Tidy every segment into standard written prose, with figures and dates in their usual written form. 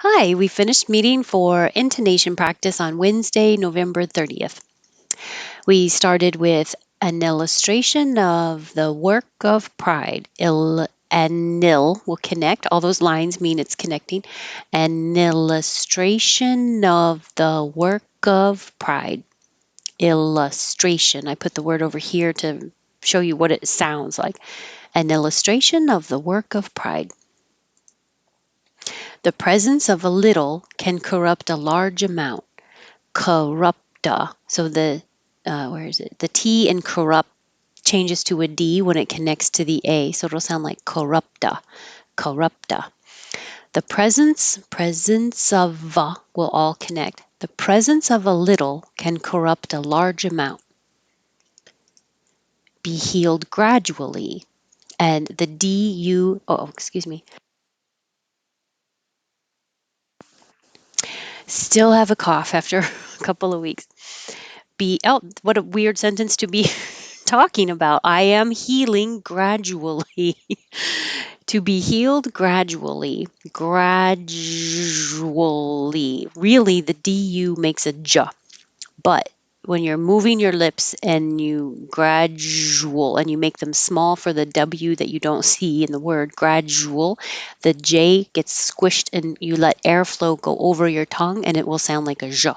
Hi, we finished meeting for intonation practice on Wednesday, November 30th. We started with an illustration of the work of pride. Il and nil will connect. All those lines mean it's connecting. An illustration of the work of pride. Illustration. I put the word over here to show you what it sounds like. An illustration of the work of pride. The presence of a little can corrupt a large amount. Corrupta. So where is it? The T in corrupt changes to a D when it connects to the A. So it'll sound like corrupta. Corrupta. The presence of will all connect. The presence of a little can corrupt a large amount. Be healed gradually. And the excuse me. Still have a cough after a couple of weeks. What a weird sentence to be talking about. I am healing gradually. To be healed gradually. Gradually. Really, the DU makes a J. But when you're moving your lips and you gradual and you make them small for the W that you don't see in the word gradual, the J gets squished and you let airflow go over your tongue and it will sound like a J.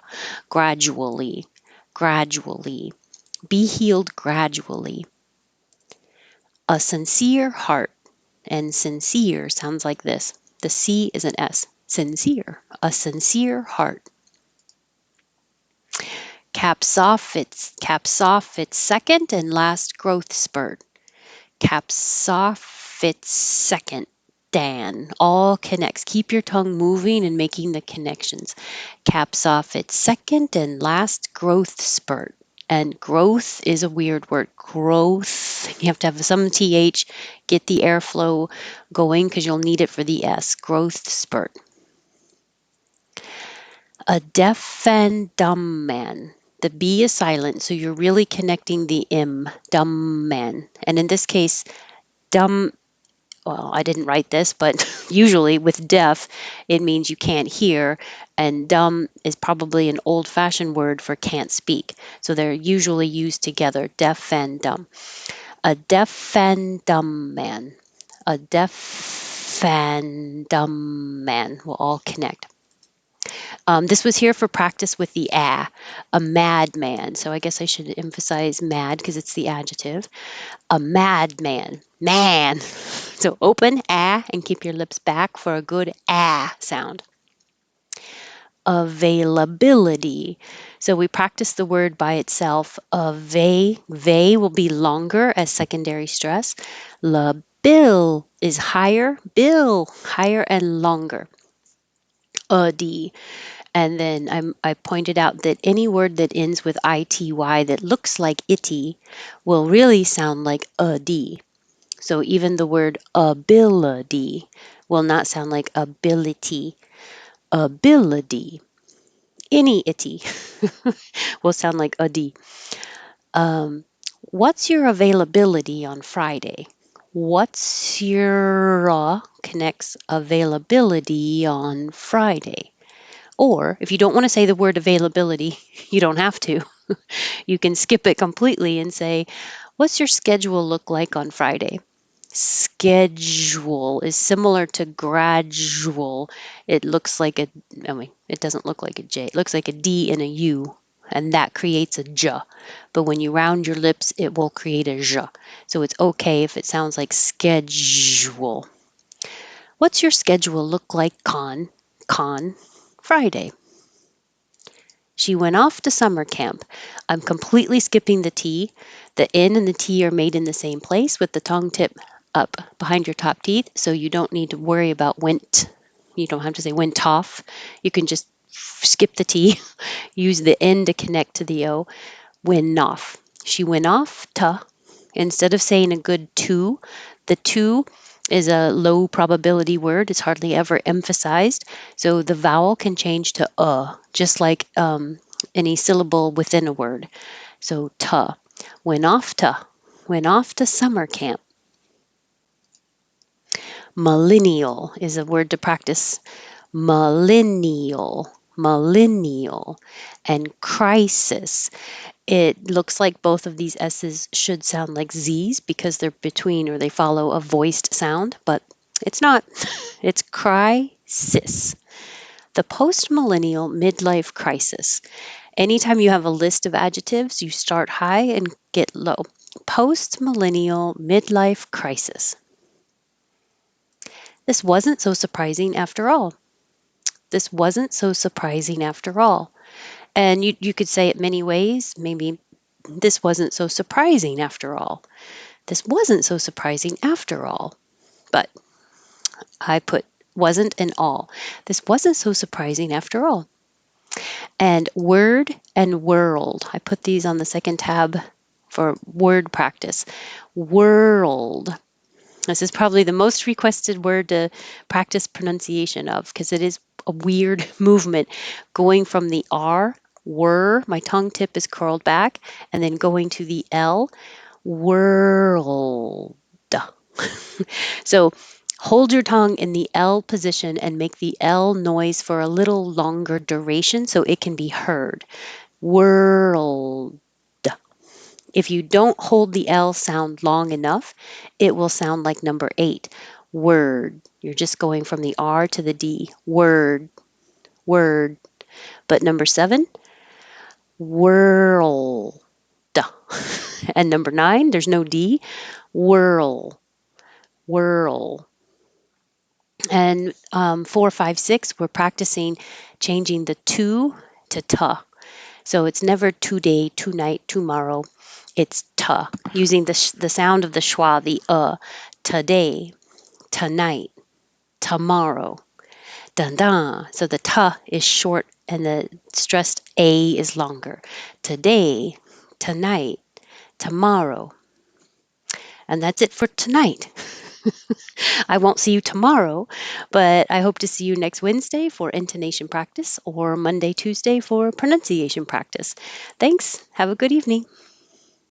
Gradually. Gradually. Be healed gradually. A sincere heart. And sincere sounds like this. The C is an S. Sincere. A sincere heart. Caps off its second and last growth spurt. Caps off its second. Dan. All connects. Keep your tongue moving and making the connections. Caps off its second and last growth spurt. And growth is a weird word. Growth. You have to have some TH, get the airflow going because you'll need it for the S. Growth spurt. A deaf and dumb man. The B is silent, so you're really connecting the M. Dumb man. And in this case, dumb, well, I didn't write this, but usually with deaf, it means you can't hear, and dumb is probably an old fashioned word for can't speak. So they're usually used together, deaf and dumb. A deaf and dumb man. A deaf and dumb man will all connect. This was here for practice with the a madman. So I guess I should emphasize mad because it's the adjective. A madman, man. So open and keep your lips back for a good sound. Availability. So we practice the word by itself. Ve will be longer as secondary stress. La bill is higher, bill higher and longer. D. And then I pointed out that any word that ends with ity that looks like itty will really sound like a d. So even the word ability will not sound like ability. Ability. Any itty will sound like a d. What's your availability on Friday? What's your connects availability on Friday? Or if you don't want to say the word availability, you don't have to. You can skip it completely and say, what's your schedule look like on Friday? Schedule is similar to gradual. It looks like it doesn't look like a J. It looks like a D and a U, and that creates a J. But when you round your lips, it will create a J. So it's okay if it sounds like schedule. What's your schedule look like, Friday? She went off to summer camp. I'm completely skipping the T. The N and the T are made in the same place with the tongue tip up behind your top teeth, so you don't need to worry about went. You don't have to say went off. You can just skip the T, use the N to connect to the O. Went off. She went off to. Instead of saying a good to, the to is a low probability word. It's hardly ever emphasized. So the vowel can change to just like any syllable within a word. So to. Went off to. Went off to summer camp. Millennial is a word to practice millennial, millennial, and crisis. It looks like both of these S's should sound like Z's because they're between or they follow a voiced sound, but it's not. It's crisis. The post millennial midlife crisis. Anytime you have a list of adjectives, you start high and get low. Post millennial midlife crisis. This wasn't so surprising after all. This wasn't so surprising after all. And you could say it many ways. Maybe this wasn't so surprising after all. This wasn't so surprising after all. But I put wasn't and all. This wasn't so surprising after all. And word and world. I put these on the second tab for word practice. World. This is probably the most requested word to practice pronunciation of because it is a weird movement going from the R, were, my tongue tip is curled back, and then going to the L, world. So hold your tongue in the L position and make the L noise for a little longer duration so it can be heard. World. If you don't hold the L sound long enough, it will sound like number 8. Word. You're just going from the R to the D. Word. Word. But number 7, whirl. And number 9, there's no D. Whirl. Whirl. And 4, 5, 6, we're practicing changing the to ta. So it's never today, tonight, tomorrow. It's ta, using the sound of the schwa, the today, tonight, tomorrow, dun dun. So the ta is short and the stressed a is longer. Today, tonight, tomorrow. And that's it for tonight. I won't see you tomorrow, but I hope to see you next Wednesday for intonation practice or Monday, Tuesday for pronunciation practice. Thanks. Have a good evening.